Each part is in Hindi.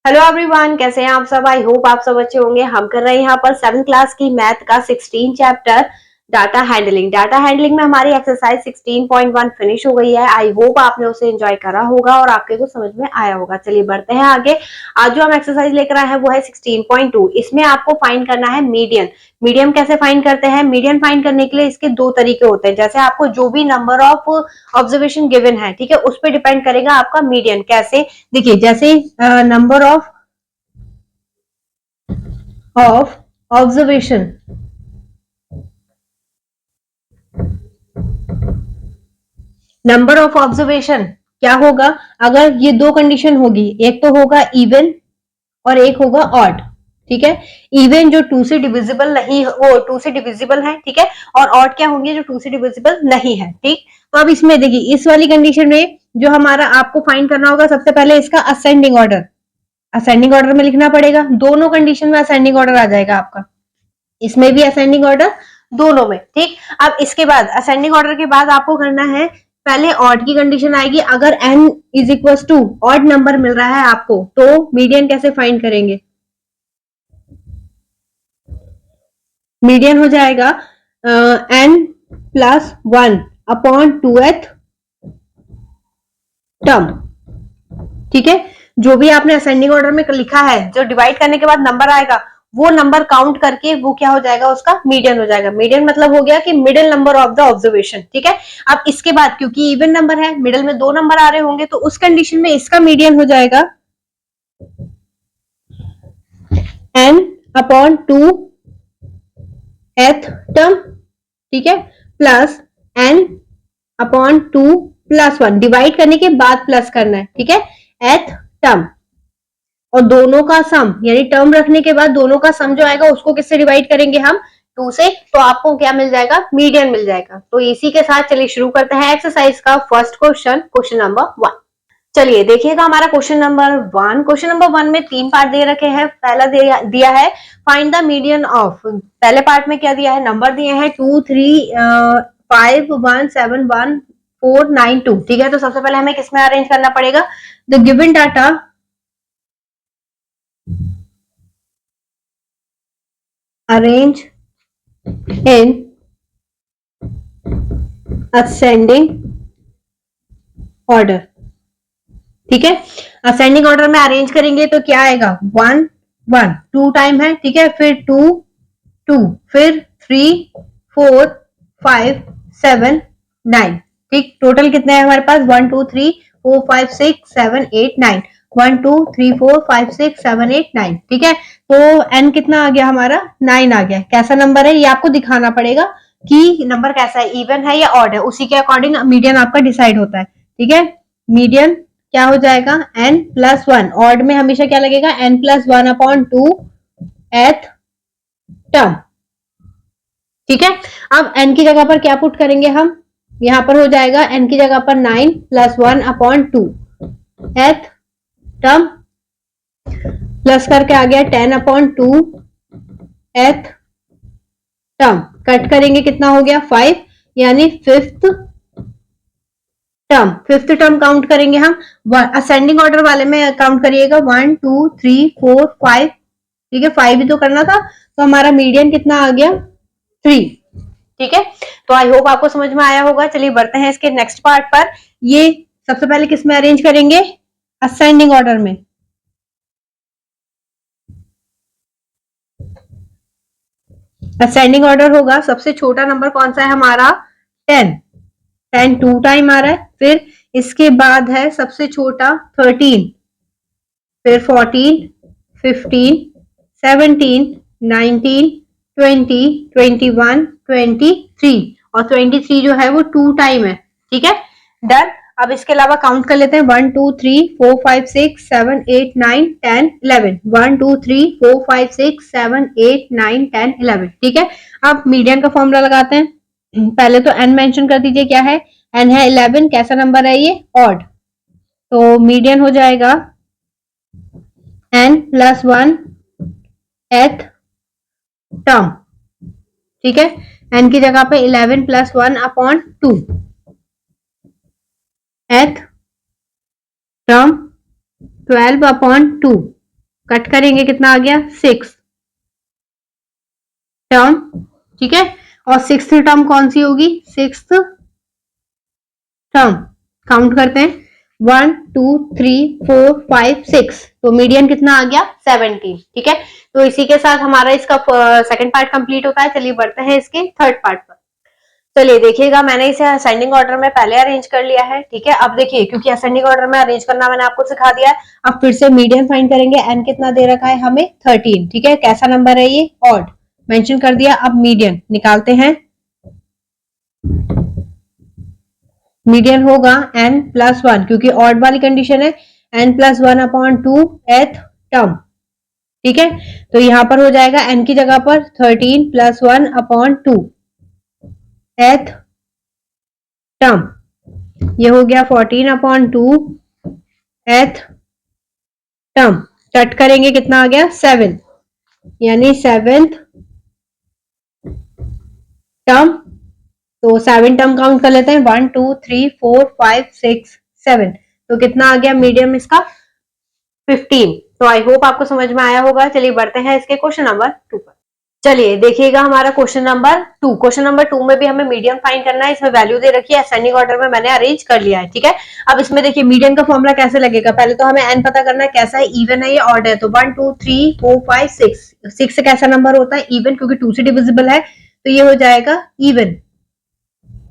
हेलो एवरीवन, कैसे हैं आप सब। आई होप आप सब अच्छे होंगे। हम कर रहे हैं यहाँ पर 7th क्लास की मैथ का 16 chapter data handling. Data handling में हमारी एक्सरसाइज 16.1 फिनिश हो गई है। आई होप आपने उसे एंजॉय करा होगा और आपके को समझ में आया होगा। चलिए बढ़ते हैं आगे। आज जो हम एक्सरसाइज लेकर आए हैं वो है 16.2। इसमें आपको फाइंड करना है मीडियन। मीडियन कैसे फाइंड करते हैं? मीडियन फाइंड करने के लिए इसके दो तरीके होते हैं। जैसे आपको जो भी नंबर ऑफ ऑब्जर्वेशन गिवन है, ठीक है, उस पर डिपेंड करेगा आपका मीडियन। कैसे? देखिए, जैसे number of observation, number of observation क्या होगा? अगर ये दो कंडीशन होगी, एक तो होगा इवन और एक होगा ऑड, ठीक है। इवन जो 2 से डिविजिबल नहीं, वो 2 से डिविजिबल है, ठीक है, और ऑड क्या होंगे? जो 2 से डिविजिबल नहीं है, ठीक। तो अब इसमें देखिए, इस वाली कंडीशन में जो हमारा आपको फाइंड करना होगा, सबसे पहले इसका असेंडिंग ऑर्डर, असेंडिंग ऑर्डर में लिखना पड़ेगा। दोनों कंडीशन में असेंडिंग ऑर्डर आ जाएगा आपका, इसमें भी असेंडिंग ऑर्डर, दोनों में, ठीक। अब इसके बाद असेंडिंग ऑर्डर के बाद आपको करना है, पहले ऑड की कंडीशन आएगी। अगर n is equal to odd number मिल रहा है आपको, तो मीडियन कैसे फाइंड करेंगे? मीडियन हो जाएगा n plus 1 upon 2th term, ठीक है। जो भी आपने असेंडिंग ऑर्डर में लिखा है, जो डिवाइड करने के बाद नंबर आएगा, वो नंबर काउंट करके वो क्या हो जाएगा? उसका मीडियन हो जाएगा। मीडियन मतलब हो गया कि middle number of the observation, ठीक है। अब इसके बाद क्योंकि इवन नंबर है, मिडिल में दो नंबर आ रहे होंगे, तो उस कंडीशन में इसका मीडियन हो जाएगा n अपॉन 2th टर्म, ठीक है, plus n upon 2 plus 1, divide करने के बाद प्लस करना है, ठीक है, th टर्म। और दोनों का सम, यानी टर्म रखने के बाद दोनों का सम जो आएगा उसको किससे डिवाइड करेंगे? हम 2 से। तो आपको क्या मिल जाएगा? मीडियन मिल जाएगा। तो इसी के साथ चलिए शुरू करते हैं एक्सरसाइज का फर्स्ट क्वेश्चन, क्वेश्चन नंबर 1। चलिए देखिएगा हमारा क्वेश्चन नंबर 1। क्वेश्चन नंबर 1 में 3 पार्ट दे रखे हैं। पहला दिया है फाइंड द मीडियन ऑफ। पहले पार्ट में क्या दिया है? नंबर दिए हैं 2 3 5 1 7 1 4 9 2, ठीक है। तो सबसे पहले हमें किसमें अरेंज करना पड़ेगा? The given data arrange in ascending order, ठीक है। असेंडिंग ऑर्डर में अरेंज करेंगे तो क्या आएगा? 1 1 2 टाइम है, ठीक है, फिर 2 2, फिर 3 4 5 7 9, ठीक। टोटल कितने हैं हमारे पास? 1 2 3 4 5 6 7 8 9, 1 2 3 4 5 6 7 8 9, ठीक है। तो n कितना आ गया हमारा? 9 आ गया। कैसा नंबर है ये आपको दिखाना पड़ेगा कि नंबर कैसा है, इवन है या ऑड है। उसी के अकॉर्डिंग मीडियन आपका डिसाइड होता है, ठीक है। मीडियन क्या हो जाएगा? n plus 1। ऑड में हमेशा क्या लगेगा? n प्लस 1 अपॉन 2 एथ टर्म, ठीक है। अब n की जगह पर क्या पुट करेंगे हम? यहां पर हो जाएगा n की जगह पर 9 प्लस 1 अपॉन 2 एथ टर्म, प्लस करके आ गया 10 अपॉन 2 एथ टर्म। कट करेंगे, कितना हो गया? 5, यानी fifth term. Fifth term count करेंगे हम, असेंडिंग ऑर्डर वाले में काउंट करिएगा 1 2 3 4 5, ठीक है। 5 भी तो करना था, तो हमारा मीडियन कितना आ गया? 3, ठीक है। तो आई होप आपको समझ में आया होगा। चलिए बढ़ते हैं इसके नेक्स्ट पार्ट पर। ये सबसे पहले किसमें अरेंज करेंगे? असेंडिंग ऑर्डर में। असेंडिंग ऑर्डर होगा, सबसे छोटा नंबर कौन सा है हमारा? 10। 10 2 टाइम आ रहा है, फिर इसके बाद है सबसे छोटा 13, फिर 14 15 17 19 20 21 23, और 23 जो है वो 2 टाइम है, ठीक है। डन। अब इसके अलावा काउंट कर लेते हैं 1 2 3 4 5 6 7 8 9 10 11, 1 2 3 4 5 6 7 8 9 10 11, ठीक है। अब मीडियन का फॉर्मूला लगाते हैं। पहले तो n मेंशन कर दीजिए, क्या है? n है 11। कैसा नंबर है ये? ऑड। तो मीडियन हो जाएगा n प्लस 1 एथ टर्म, ठीक है। n की जगह पे 11 plus 1 upon 2 th term 12 upon 2, cut करेंगे कितना आ गया 6 टर्म, ठीक है। और सिक्स्थ टर्म कौन सी होगी, सिक्स्थ टर्म काउंट करते हैं 1 2 3 4 5 6, तो मीडियन कितना आ गया 17, ठीक है। तो इसी के साथ हमारा इसका सेकंड पार्ट कंप्लीट होता है। चलिए बढ़ते हैं इसके थर्ड पार्ट पर। चलिए देखिएगा, मैंने इसे असेंडिंग ऑर्डर में पहले अरेंज कर लिया है, ठीक है। अब देखिए, क्योंकि असेंडिंग ऑर्डर में अरेंज करना मैंने आपको सिखा दिया है, अब फिर से मीडियन फाइंड करेंगे। एन कितना दे रखा है हमें 13, ठीक है। कैसा नंबर है ये, ऑड, मेंशन कर दिया। अब मीडियन निकालते हैं, मीडियन होगा n प्लस वन, क्योंकि ऑड वाली कंडीशन है, n plus one upon two th term, ठीक है। तो यहां पर हो जाएगा n की जगह पर 13 plus one upon two th term, ये हो गया 14 upon two th term. Cut करेंगे कितना आ गया 7, यानी सेवेंथ टर्म। तो 7 टर्म काउंट कर लेते हैं, 1 2 3 4 5 6 7, तो कितना आ गया मीडियम इसका 15। तो आई होप आपको समझ में आया होगा। चलिए बढ़ते हैं इसके क्वेश्चन नंबर 2 पर। चलिए देखिएगा हमारा क्वेश्चन नंबर 2। क्वेश्चन नंबर 2 में भी हमें मीडियम फाइंड करना है। इसमें वैल्यू दे रखी है, असेंडिंग ऑर्डर में मैंने अरेंज कर लिया है, ठीक है। अब इसमें देखिए मीडियम का फॉर्मूला कैसे लगेगा, पहले तो हमें एन पता करना है कैसा है, इवन है या ऑड है। तो 1 2 3 4 5 6, 6 कैसा नंबर होता है, इवन, क्योंकि 2 से डिविजिबल है, तो ये हो जाएगा इवन,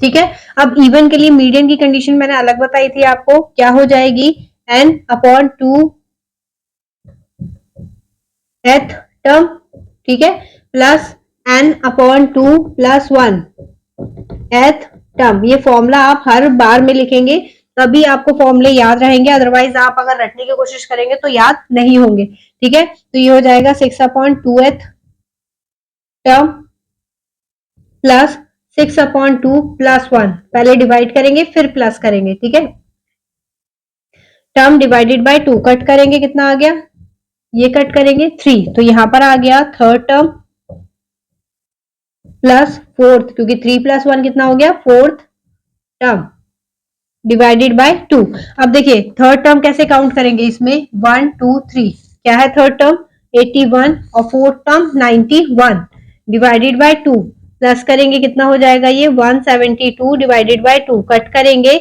ठीक है। अब इवन के लिए मीडियन की कंडीशन मैंने अलग बताई थी आपको, क्या हो जाएगी n upon two th term, ठीक है, plus n upon two plus one th term. ये फॉर्मूला आप हर बार में लिखेंगे, तभी आपको फॉर्मूले याद रहेंगे, अदरवाइज आप अगर रटने की कोशिश करेंगे तो याद नहीं होंगे, ठीक है। तो ये हो जाएगा 6 upon two th term plus 6 upon two plus one, पहले डिवाइड करेंगे फिर प्लस करेंगे, ठीक है। Term divided by to, cut करेंगे कितना आ गया, ये कट करेंगे 3, तो यहां पर आ गया थर्ड टर्म प्लस फोर्थ, क्योंकि 3 प्लस वन कितना हो गया fourth term, divided by two. अब देखिए थर्ड टर्म कैसे काउंट करेंगे, इसमें 1 2 3, क्या है थर्ड टर्म 81 और fourth term 91, divided by to, plus करेंगे कितना हो जाएगा ये 172 डिवाइडेड बाय टू, कट करेंगे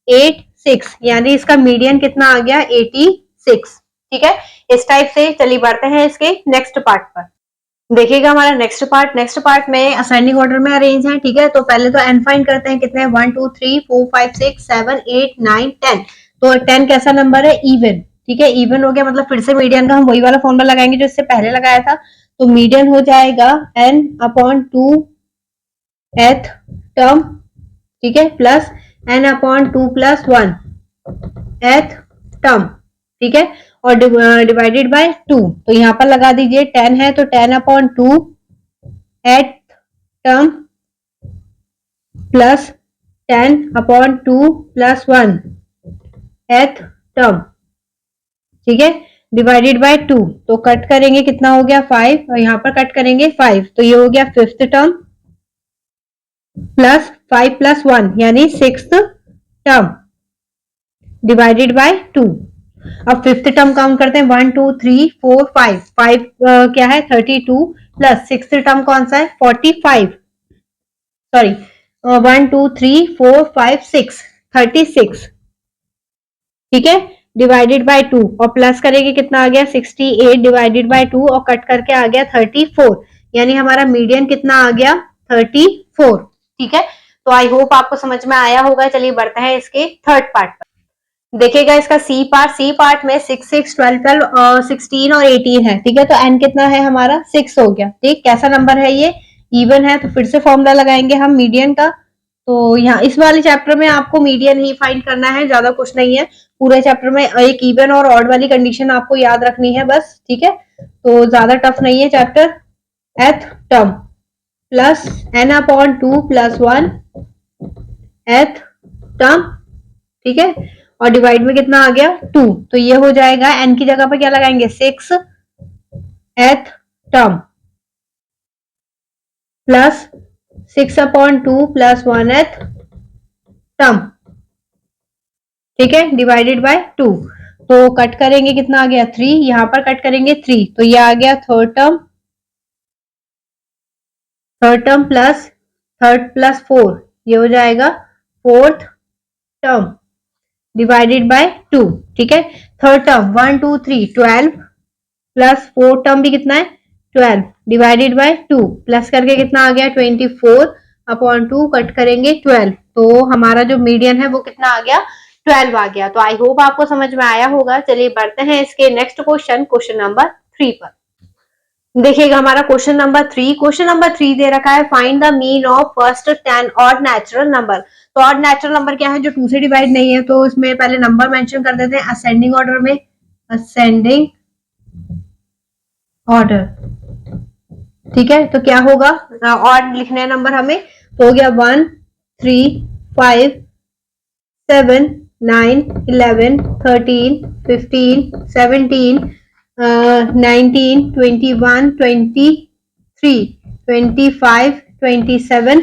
8 6, यानी इसका मीडियन कितना आ गया 86, ठीक है। इस टाइप से। चलिए बढ़ते हैं इसके नेक्स्ट पार्ट पर। देखिएगा हमारा नेक्स्ट पार्ट में असेंडिंग ऑर्डर में अरेंज है, ठीक है। तो पहले तो एन फाइंड करते हैं, कितने 1 2 3 4 5 6 7 8 9 10, तो 10 कैसा नंबर है, इवन, ठीक है। इवन हो गया, मतलब फिर से मीडियन का हम वही वाला फॉर्मूला लगाएंगे जो इससे पहले लगाया था। तो मीडियन हो जाएगा n upon two th term, ठीक है, plus n upon two plus one th term, ठीक है, और डिवाइडेड बाय टू। तो यहां पर लगा दीजिए 10 है, तो 10 upon two th term plus 10 upon two plus one th term, ठीक है, डिवाइडेड बाय टू। तो कट करेंगे कितना हो गया 5, और यहां पर कट करेंगे 5, तो ये हो गया fifth term plus 5 plus one, यानी sixth term, divided by two. अब फिफ्थ टर्म काउंट करते हैं, 1 2 3 4 5, 5 क्या है 32, प्लस सिक्स्थ टर्म कौन सा है 45, सॉरी 1 2 3 4 5 6 36, ठीक है, डिवाइडेड बाय टू, और प्लस करेंगे कितना आ गया 68 डिवाइडेड बाय टू, और कट करके आ गया 34, यानी हमारा मीडियन कितना आ गया 34, ठीक है। तो आई होप आपको समझ में आया होगा। चलिए बढ़ते हैं इसके थर्ड पार्ट पर। देखिएगा इसका सी पार्ट में 6 6 12 12 16 और 18 है, ठीक है। तो एन कितना है हमारा 6 हो गया, ठीक। कैसा नंबर है ये, इवन है, तो फिर से फॉर्मूला लगाएंगे हम मीडियन का। तो यहाँ इस वाले चैप्टर में आपको मीडियन ही फाइंड करना है, ज्यादा कुछ नहीं है। पूरे चैप्टर में एक इवन और ऑड वाली कंडीशन आपको याद रखनी है बस, ठीक है। तो ज्यादा टफ नहीं है chapter. Th term plus n upon two plus one th term, ठीक है, और डिवाइड में कितना आ गया 2, तो ये हो जाएगा एन की जगह पर क्या लगाएंगे 6 एथ term plus 6 upon two plus one th term, ठीक है, डिवाइडेड बाय टू। तो कट करेंगे कितना आ गया 3, यहाँ पर कट करेंगे 3, तो ये आ गया third term plus third plus 4, ये हो जाएगा फोर्थ टर्म डिवाइडेड बाय 2। ठीक है, third term 1 2 3 12 plus fourth term भी कितना है 12 डिवाइडेड बाय 2, प्लस करके कितना आ गया 24 अपॉन 2, कट करेंगे 12, तो हमारा जो मीडियन है वो कितना आ गया 12 आ गया। तो आई होप आपको समझ में आया होगा। चलिए बढ़ते हैं इसके नेक्स्ट क्वेश्चन नंबर 3 पर। देखिएगा हमारा क्वेश्चन नंबर 3 दे रखा है, find the mean of first 10 odd natural number. तो ऑड नेचुरल नंबर क्या है, जो 2 से डिवाइड नहीं है, तो इसमें पहले नंबर मेंशन कर देते हैं असेंडिंग ऑर्डर में, असेंडिंग ऑर्डर। ठीक है, तो क्या होगा, ऑड लिखने हैं नंबर हमें, तो हो गया 1 3 5 7 9 11 13 15 17 19 21 23 25 27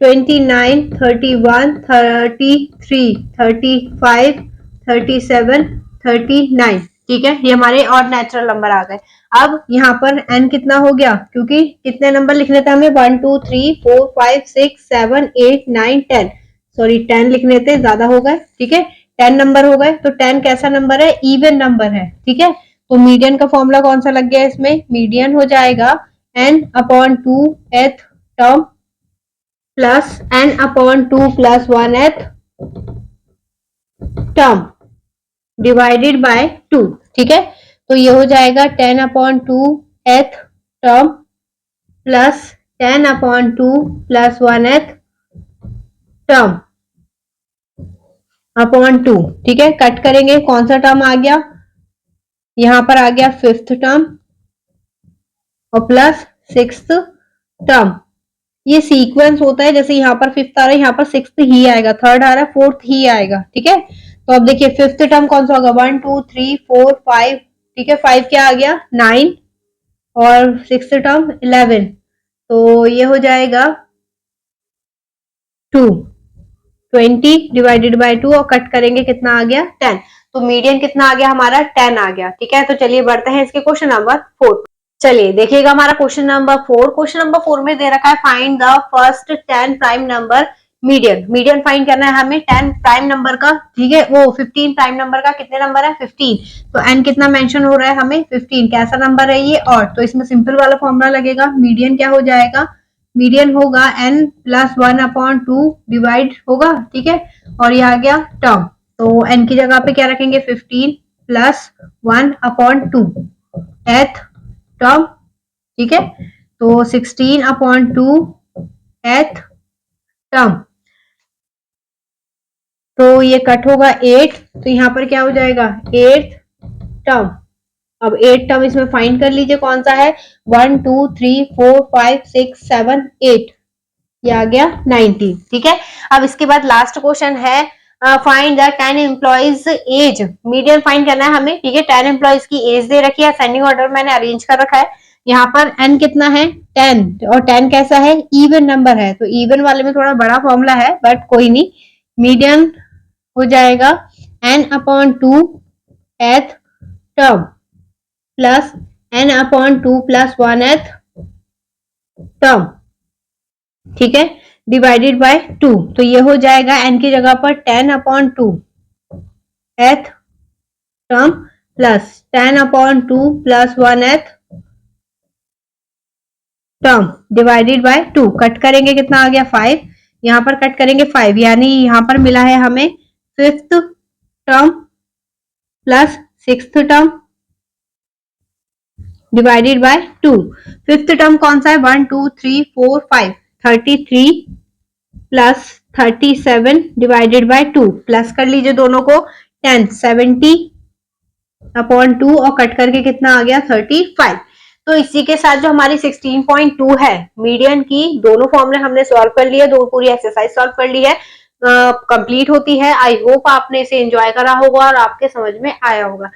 29 31 33 35 37 39। ठीक है, ये हमारे ऑड नेचुरल नंबर आ गए। अब यहाँ पर n कितना हो गया, क्योंकि कितने नंबर लिखने थे हमें 1 2 3 4 5 6 7 8 9 10, सॉरी 10 लिखने थे, ज्यादा हो गए। ठीक है, 10 नंबर हो गए, तो 10 कैसा नंबर है, इवन नंबर है। ठीक है, तो मीडियन का फॉर्मूला कौन सा लग गया इसमें, मीडियन हो जाएगा n अपॉन 2 एथ term plus n upon 2 plus 1 th term divided bye 2। ठीक है, तो ये हो जाएगा 10 अपॉन 2 एथ term plus 10 upon 2 plus 1 th term upon 2। ठीक है, कट करेंगे, कौन सा टर्म आ गया, यहां पर आ गया फिफ्थ टर्म और प्लस सिक्स्थ टर्म। ये सीक्वेंस होता है, जैसे यहाँ पर फिफ्थ आ रहा है, यहाँ पर सिक्स्थ ही आएगा, थर्ड आ रहा है फोर्थ ही आएगा। ठीक है, तो अब देखिए फिफ्थ टर्म कौन सा होगा, 1 2 3 4 5। ठीक है, 5 क्या आ गया 9 और सिक्स्थ टर्म 11, तो ये हो जाएगा 2 20 डिवाइडेड बाय 2 और कट करेंगे कितना आ गया 10, तो मीडियन कितना आ गया हमारा 10 आ गया। ठीक है, तो चलिए बढ़ते हैं इसके क्वेश्चन नंबर 4। चलिए देखिएगा हमारा क्वेश्चन नंबर 4 में दे रखा है, find the first 10 prime number median find करना है हमें 10 प्राइम नंबर का। ठीक है, वो 15 प्राइम नंबर का कितने नंबर है 15, तो एन कितना मेंशन हो रहा है हमें 15, कैसा नंबर है ये और, तो इसमें सिंपल वाला फॉर्मूला लगेगा, मीडियन क्या हो जाएगा, मीडियन होगा n प्लस 1 अपॉन 2 डिवाइड होगा। ठीक है, और ये आ गया टर्म, तो n की जगह पे क्या रखेंगे 15 प्लस 1 अपॉन 2 एथ टर्म। ठीक है, तो 16 अपॉन 2 एथ टर्म, तो ये कट होगा 8, तो यहाँ पर क्या हो जाएगा 8th टर्म। अब 8 टर्म इसमें फाइंड कर लीजिए कौन सा है, 1 2 3 4 5 6 7 8, ये आ गया 90। ठीक है, अब इसके बाद लास्ट क्वेश्चन है, find the 10 employees age. Median find करना है हमें। ठीक है, 10 एम्प्लॉइज की एज दे रखी है, असेंडिंग ऑर्डर मैंने अरेंज कर रखा है। यहाँ पर n कितना है 10, और 10 कैसा है इवन नंबर है, तो इवन वाले में थोड़ा बड़ा फॉर्मूला है, बट कोई नहीं, मीडियन हो जाएगा n अपॉन 2 एथ term plus n upon 2 plus 1 एथ टर्म। ठीक है, डिवाइडेड बाय 2, तो ये हो जाएगा n की जगह पर 10 अपॉन 2 एथ term plus 10 upon 2 plus 1 th term divided bye 2, cut करेंगे कितना आ गया 5, यहाँ पर कट करेंगे 5, यानी यहाँ पर मिला है हमें fifth term plus sixth term divided bye 2। Fifth term कौन सा है 1 2 3 4 5, 33 प्लस 37 डिवाइडेड बाय 2, प्लस कर लीजिए दोनों को 10 70 अपॉन 2 और कट करके कितना आ गया 35। तो इसी के साथ जो हमारी 16.2 है मीडियन की, दोनों फॉर्मूले हमने सॉल्व कर लिए, दो पूरी एक्सरसाइज सॉल्व कर ली है, कंप्लीट होती है। आई होप आपने इसे एंजॉय करा होगा और आपके समझ में आया होगा।